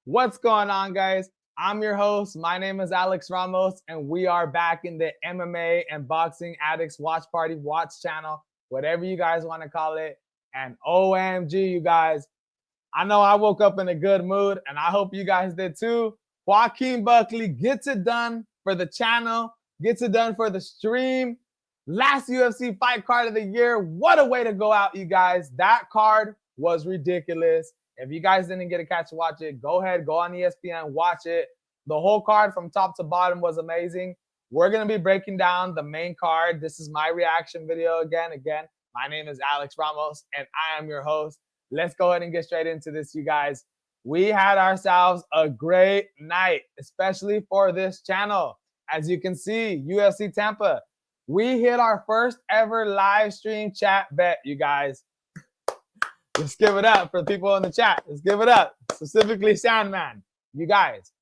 What's going on, guys? I'm your host. My name is Alex Ramos, and we are back in the MMA and Boxing Addicts Watch Party Watch channel, whatever you guys want to call it. And OMG, you guys, I know I woke up in a good mood, and I hope you guys did too. Joaquin Buckley gets it done for the channel, gets it done for the stream. Last UFC fight card of the year. What a way to go out, you guys. That card was ridiculous. If you guys didn't get a chance to watch it, go ahead, go on ESPN, watch it. The whole card from top to bottom was amazing. We're going to be breaking down the main card. This is my reaction video again. My name is Alex Ramos, and I am your host. Let's go ahead and get straight into this, you guys. We had ourselves a great night, especially for this channel. As you can see, UFC Tampa. We hit our first ever live stream chat bet, you guys. Let's give it up for the people in the chat. Let's give it up. Specifically, Sandman. You guys,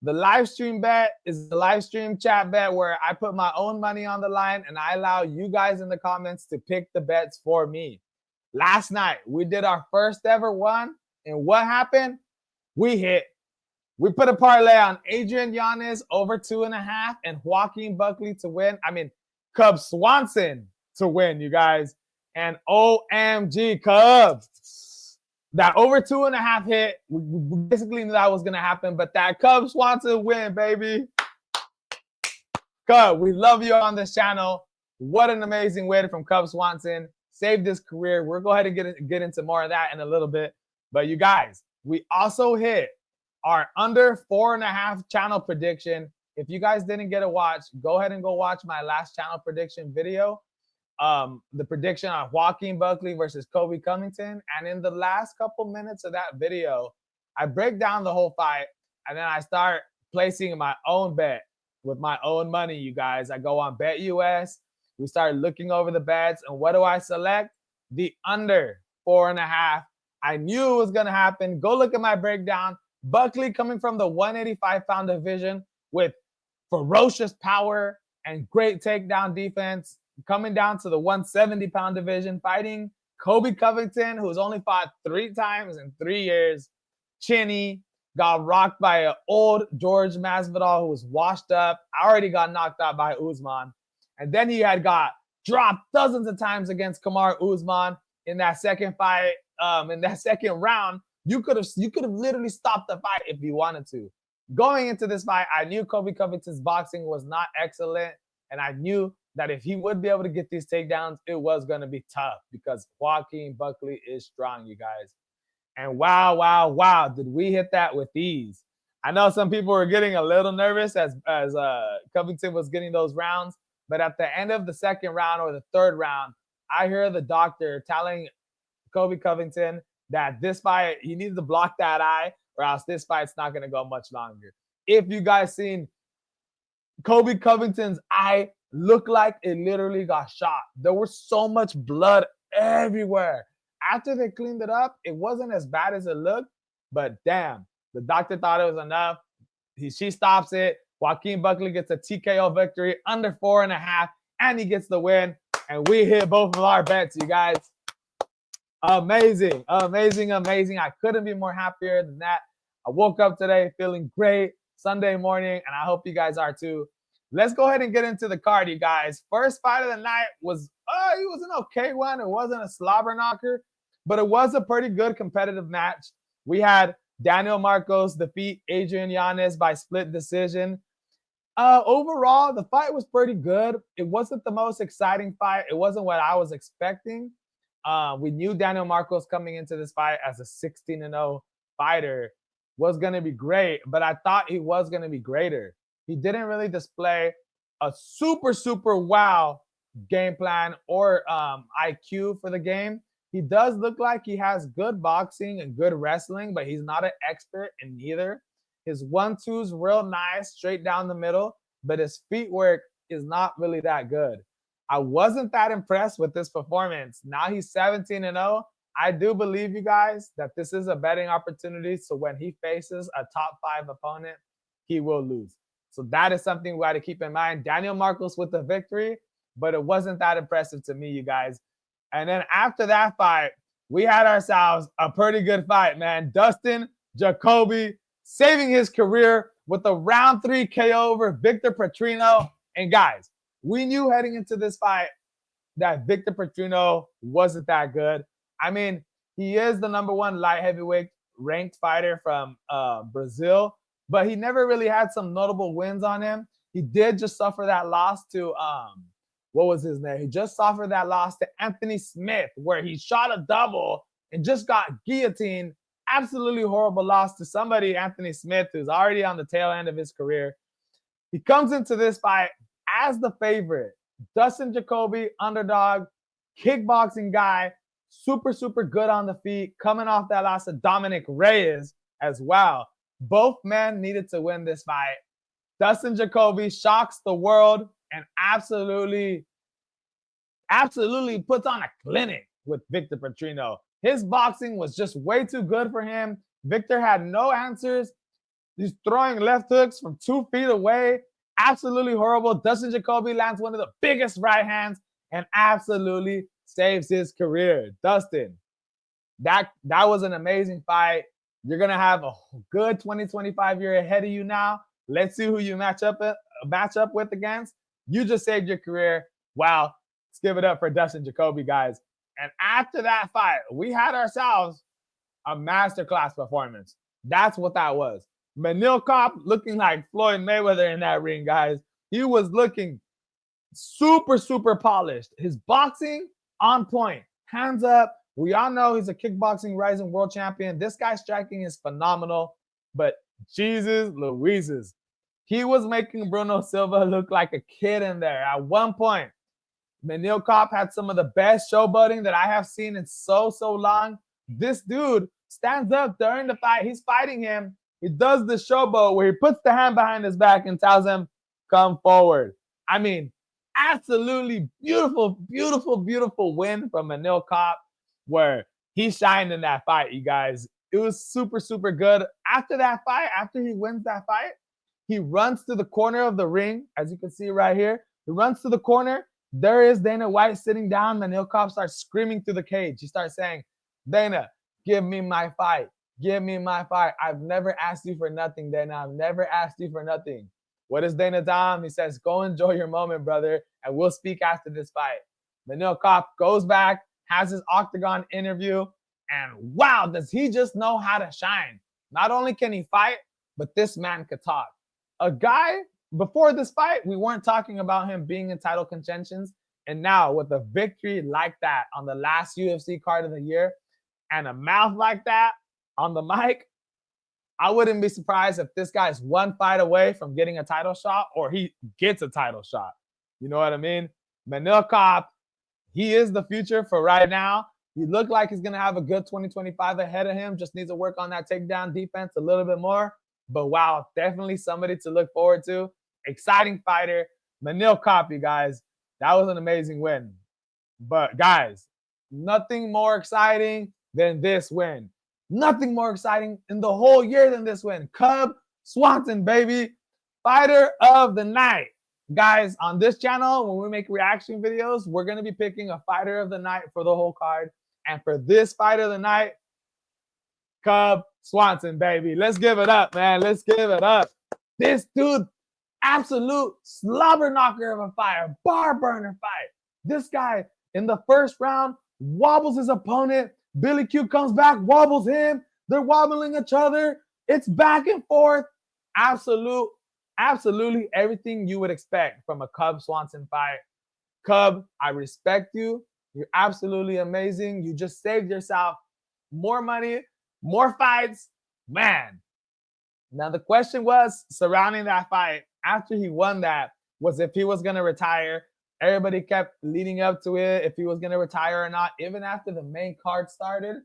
the live stream bet is the live stream chat bet where I put my own money on the line and I allow you guys in the comments to pick the bets for me. Last night, we did our first ever one. And what happened? We hit. We put a parlay on Adrian Yanez over 2.5 and Joaquin Buckley to win. Cub Swanson to win, you guys. And OMG, Cubs. That over 2.5 hit. We basically knew that was going to happen, but that Cub Swanson win, baby. Cub, we love you on this channel. What an amazing win from Cub Swanson. Saved his career. We'll go ahead and get into more of that in a little bit. But you guys, we also hit our under 4.5 channel prediction. If you guys didn't get a watch, go ahead and go watch my last channel prediction video. The prediction on Joaquin Buckley versus Colby Covington. And in the last couple minutes of that video, I break down the whole fight and then I start placing my own bet with my own money, you guys. I go on BetUS. We start looking over the bets, and what do I select? The under 4.5. I knew it was going to happen. Go look at my breakdown. Buckley coming from the 185-pound division with ferocious power and great takedown defense, coming down to the 170-pound division, fighting Colby Covington, who's only fought 3 times in 3 years. Chinny, got rocked by an old George Masvidal who was washed up, already got knocked out by Usman. And then he had got dropped dozens of times against Kamaru Usman in that second fight. In that second round, you could have literally stopped the fight if you wanted to. Going into this fight, I knew Colby Covington's boxing was not excellent, and I knew that if he would be able to get these takedowns, it was going to be tough because Joaquin Buckley is strong, you guys. And wow, did we hit that with ease. I know some people were getting a little nervous as Covington was getting those rounds, but at the end of the second round or the third round, I hear the doctor telling Colby Covington that this fight, he needs to block that eye or else this fight's not going to go much longer. If you guys seen Colby Covington's eye, looked like it literally got shot. There was so much blood everywhere. After they cleaned it up, it wasn't as bad as it looked, but damn, the doctor thought it was enough. She stops it. Joaquin Buckley gets a TKO victory under 4.5, and he gets the win. And we hit both of our bets, you guys. Amazing. I couldn't be more happier than that. I woke up today feeling great, Sunday morning, and I hope you guys are too. Let's go ahead and get into the card, you guys. First fight of the night was, it was an okay one. It wasn't a slobber knocker, but it was a pretty good competitive match. We had Daniel Marcos defeat Adrian Yanez by split decision. Overall, the fight was pretty good. It wasn't the most exciting fight. It wasn't what I was expecting. We knew Daniel Marcos coming into this fight as a 16-0 fighter was going to be great, but I thought he was going to be greater. He didn't really display a super wow game plan or IQ for the game. He does look like he has good boxing and good wrestling, but he's not an expert in neither. His 1-2's real nice, straight down the middle, but his feet work is not really that good. I wasn't that impressed with this performance. Now he's 17-0. I do believe, you guys, that this is a betting opportunity. So when he faces a top 5 opponent, he will lose. So that is something we got to keep in mind. Daniel Marcos with the victory, but it wasn't that impressive to me, you guys. And then after that fight, we had ourselves a pretty good fight, man. Dustin Jacoby saving his career with a round 3 KO over Victor Petrino. And guys, we knew heading into this fight that Victor Petrino wasn't that good. I mean, he is the #1 light heavyweight ranked fighter from Brazil, but he never really had some notable wins on him. He did just suffer that loss to what was his name? He just suffered that loss to Anthony Smith, where he shot a double and just got guillotined. Absolutely horrible loss to somebody, Anthony Smith, who's already on the tail end of his career. He comes into this fight as the favorite. Dustin Jacoby, underdog, kickboxing guy, super, super good on the feet, coming off that loss to Dominic Reyes as well. Both men needed to win this fight. Dustin Jacoby shocks the world and absolutely puts on a clinic with Victor Petrino. His boxing was just way too good for him. Victor had no answers. He's throwing left hooks from 2 feet away. Absolutely horrible. Dustin Jacoby lands one of the biggest right hands and absolutely saves his career. Dustin, that was an amazing fight. You're going to have a good 2025 year ahead of you now. Let's see who you match up with against. You just saved your career. Wow. Let's give it up for Dustin Jacoby, guys. And after that fight, we had ourselves a masterclass performance. That's what that was. Manil Kopp looking like Floyd Mayweather in that ring, guys. He was looking super, super polished. His boxing on point. Hands up. We all know he's a kickboxing rising world champion. This guy's striking is phenomenal. But Jesus Louises, he was making Bruno Silva look like a kid in there. At one point, Manil Kopp had some of the best showboating that I have seen in so long. This dude stands up during the fight. He's fighting him. He does the showboat where he puts the hand behind his back and tells him, come forward. I mean, absolutely beautiful, beautiful, beautiful win from Manil Kopp, where he shined in that fight, you guys. It was super, super good. After that fight, after he wins that fight, he runs to the corner of the ring, as you can see right here. He runs to the corner. There is Dana White sitting down. Manil Kopp starts screaming through the cage. He starts saying, Dana, give me my fight. Give me my fight. I've never asked you for nothing, Dana. I've never asked you for nothing. What does Dana tell him? He says, go enjoy your moment, brother, and we'll speak after this fight. Manil Kopp goes back, has his octagon interview, and wow, does he just know how to shine. Not only can he fight, but this man could talk. A guy, before this fight, we weren't talking about him being in title contentions, and now with a victory like that on the last UFC card of the year, and a mouth like that on the mic, I wouldn't be surprised if this guy's one fight away from getting a title shot or he gets a title shot. You know what I mean? Manil Kopp, he is the future for right now. He looked like he's going to have a good 2025 ahead of him. Just needs to work on that takedown defense a little bit more. But wow, definitely somebody to look forward to. Exciting fighter. Manil Kopp, you guys. That was an amazing win. But guys, nothing more exciting than this win. Nothing more exciting in the whole year than this win. Cub Swanson, baby. Fighter of the night. Guys, on this channel, when we make reaction videos, we're going to be picking a fighter of the night for the whole card. And for this fighter of the night, Cub Swanson, baby. Let's give it up, man. Let's give it up. This dude, absolute slobber knocker of a fight, bar burner fight. This guy, in the first round, wobbles his opponent. Billy Q comes back, wobbles him. They're wobbling each other. It's back and forth. Absolutely everything you would expect from a Cub Swanson fight. Cub, I respect you. You're absolutely amazing. You just saved yourself more money, more fights. Man. Now, the question was surrounding that fight after he won that was if he was going to retire. Everybody kept leading up to it, if he was going to retire or not. Even after the main card started,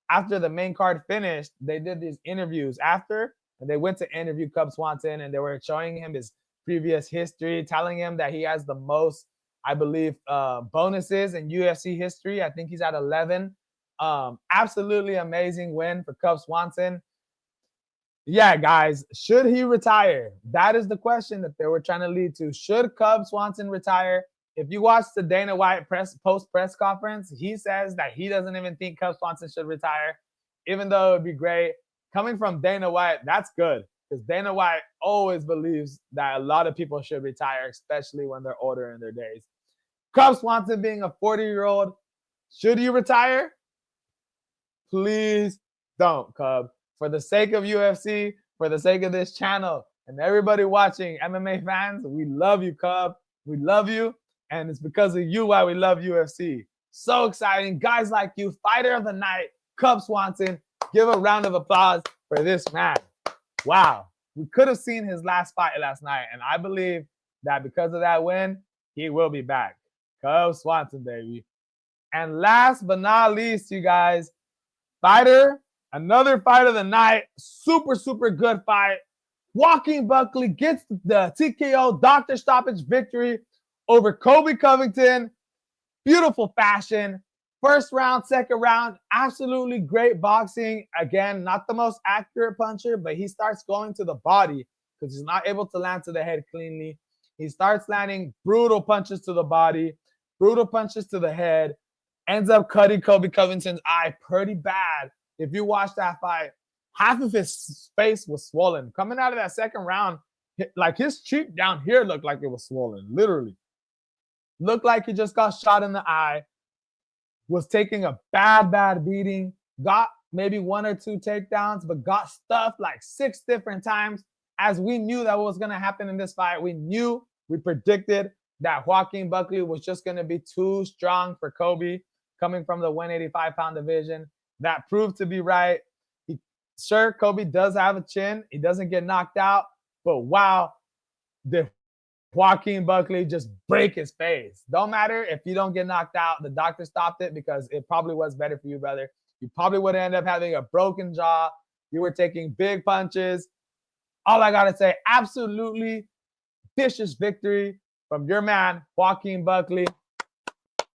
after the main card finished, they did these interviews after, and they went to interview Cub Swanson, and they were showing him his previous history, telling him that he has the most, I believe, bonuses in UFC history. I think he's at 11. Absolutely amazing win for Cub Swanson. Yeah, guys, should he retire? That is the question that they were trying to lead to. Should Cub Swanson retire? If you watch the Dana White post press conference, he says that he doesn't even think Cub Swanson should retire, even though it would be great. coming from Dana White, that's good. Because Dana White always believes that a lot of people should retire, especially when they're older in their days. Cub Swanson being a 40-year-old, should you retire? Please don't, Cub. For the sake of UFC, for the sake of this channel, and everybody watching, MMA fans, we love you, Cub. We love you, and it's because of you why we love UFC. So exciting. Guys like you, fighter of the night, Cub Swanson. Give a round of applause for this man. Wow. We could have seen his last fight last night, and I believe that because of that win, he will be back. Cub Swanson, baby. And last but not least, you guys, another fight of the night, super, super good fight. Joaquin Buckley gets the TKO doctor stoppage victory over Colby Covington. Beautiful fashion. First round, second round, absolutely great boxing. Again, not the most accurate puncher, but he starts going to the body because he's not able to land to the head cleanly. He starts landing brutal punches to the body, brutal punches to the head, ends up cutting Colby Covington's eye pretty bad. If you watch that fight, half of his face was swollen. Coming out of that second round, like his cheek down here looked like it was swollen, literally. Looked like he just got shot in the eye. Was taking a bad beating, got maybe 1 or 2 takedowns, but got stuffed like 6 different times. As we knew that was going to happen in this fight, we predicted that Joaquin Buckley was just going to be too strong for Colby coming from the 185-pound division. That proved to be right. Sure, Colby does have a chin. He doesn't get knocked out, but wow, did Joaquin Buckley just break his face. Don't matter if you don't get knocked out. The doctor stopped it because it probably was better for you, brother. You probably would end up having a broken jaw. You were taking big punches. All I got to say, absolutely vicious victory from your man, Joaquin Buckley,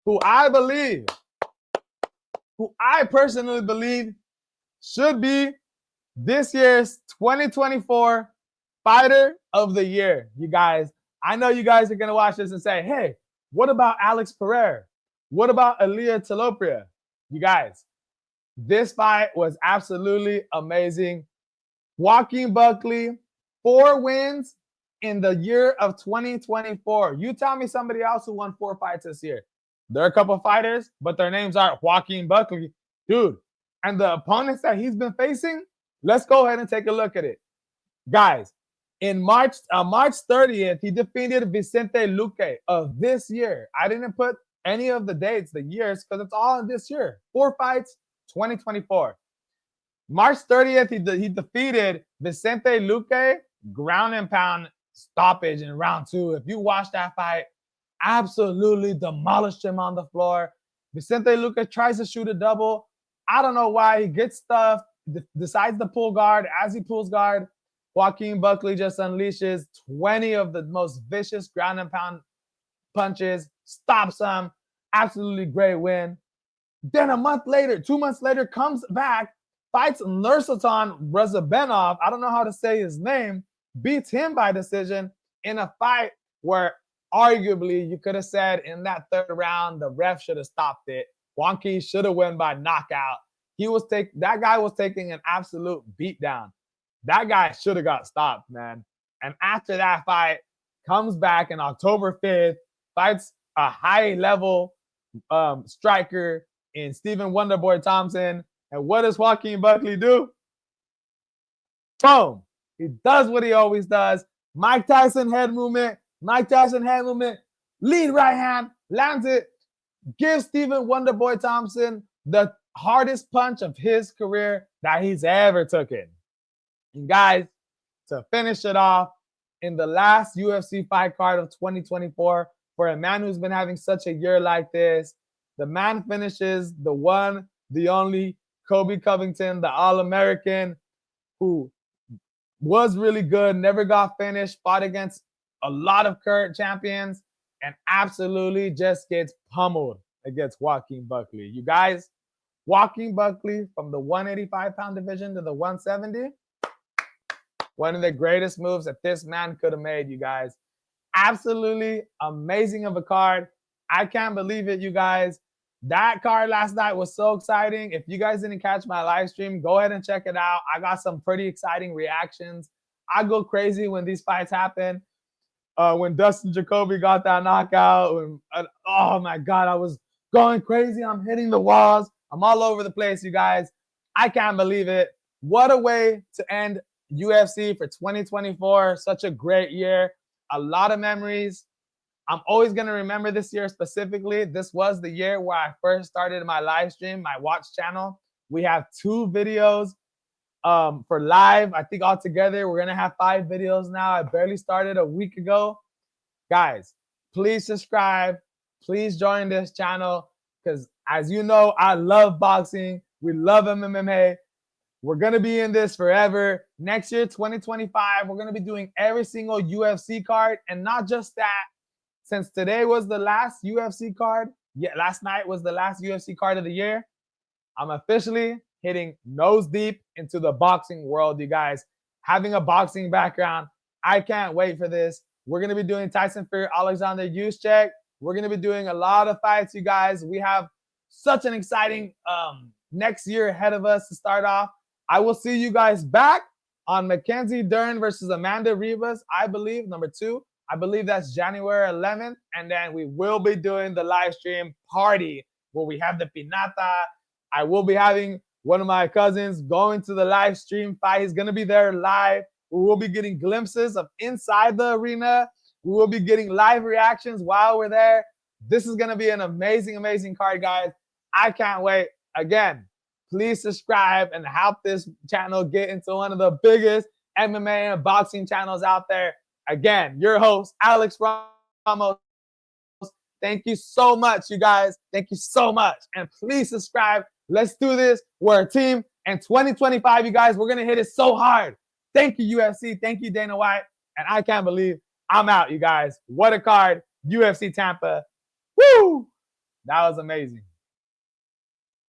who I personally believe should be this year's 2024 Fighter of the Year. You guys, I know you guys are going to watch this and say, hey, what about Alex Pereira? What about Ilia Talopria? You guys, this fight was absolutely amazing. Joaquin Buckley, 4 wins in the year of 2024. You tell me somebody else who won 4 fights this year. There are a couple fighters, but their names aren't Joaquin Buckley. Dude, and the opponents that he's been facing, let's go ahead and take a look at it. Guys, in March 30th, he defeated Vicente Luque of this year. I didn't put any of the dates, the years, because it's all in this year. 4 fights, 2024. March 30th, he defeated Vicente Luque, ground and pound stoppage in round 2. If you watch that fight, absolutely demolished him on the floor. Vicente Luque tries to shoot a double. I don't know why. He gets stuffed, decides to pull guard. As he pulls guard, Joaquin Buckley just unleashes 20 of the most vicious ground and pound punches, stops him. Absolutely great win. Then 2 months later, comes back, fights Nursultan Razabenov. I don't know how to say his name. Beats him by decision in a fight where arguably you could have said in that 3rd round, the ref should have stopped it. Joaquin should have won by knockout. That guy was taking an absolute beatdown. That guy should have got stopped, man. And after that fight, comes back on October 5th, fights a high-level striker in Stephen Wonderboy Thompson. And what does Joaquin Buckley do? Boom. He does what he always does. Mike Tyson head movement. Lead right hand. Lands it. Gives Stephen Wonderboy Thompson the hardest punch of his career that he's ever taken. And guys, to finish it off, in the last UFC fight card of 2024, for a man who's been having such a year like this, the man finishes the one, the only Colby Covington, the All-American, who was really good, never got finished, fought against a lot of current champions, and absolutely just gets pummeled against Joaquin Buckley. You guys, Joaquin Buckley from the 185-pound division to the 170, one of the greatest moves that this man could have made, you guys. Absolutely amazing of a card. I can't believe it, you guys. That card last night was so exciting. If you guys didn't catch my live stream, go ahead and check it out. I got some pretty exciting reactions. I go crazy when these fights happen. When Dustin Jacoby got that knockout, oh my God, I was going crazy. I'm hitting the walls. I'm all over the place, you guys. I can't believe it. What a way to end UFC for 2024. Such a great year. A lot of memories. I'm always going to remember this year specifically. This was the year where I first started my live stream, my watch channel. We have 2 videos for live. I think altogether we're going to have 5 videos now. I barely started a week ago. Guys, please subscribe. Please join this channel because, as you know, I love boxing. We love MMA. We're going to be in this forever. Next year, 2025, we're going to be doing every single UFC card. And not just that, since today was the last UFC card, last night was the last UFC card of the year, I'm officially hitting nose deep into the boxing world, you guys. Having a boxing background, I can't wait for this. We're going to be doing Tyson Fury, Alexander Usyk. We're going to be doing a lot of fights, you guys. We have such an exciting next year ahead of us to start off. I will see you guys back on Mackenzie Dern versus Amanda Ribas, I believe, number 2. I believe that's January 11th. And then we will be doing the live stream party where we have the pinata. I will be having one of my cousins going to the live stream fight. He's going to be there live. We will be getting glimpses of inside the arena. We will be getting live reactions while we're there. This is going to be an amazing, amazing card, guys. I can't wait. Again, please subscribe and help this channel get into one of the biggest MMA and boxing channels out there. Again, your host, Alex Ramos. Thank you so much, you guys. Thank you so much. And please subscribe. Let's do this. We're a team. And 2025, you guys, we're going to hit it so hard. Thank you, UFC. Thank you, Dana White. And I can't believe I'm out, you guys. What a card. UFC Tampa. Woo! That was amazing.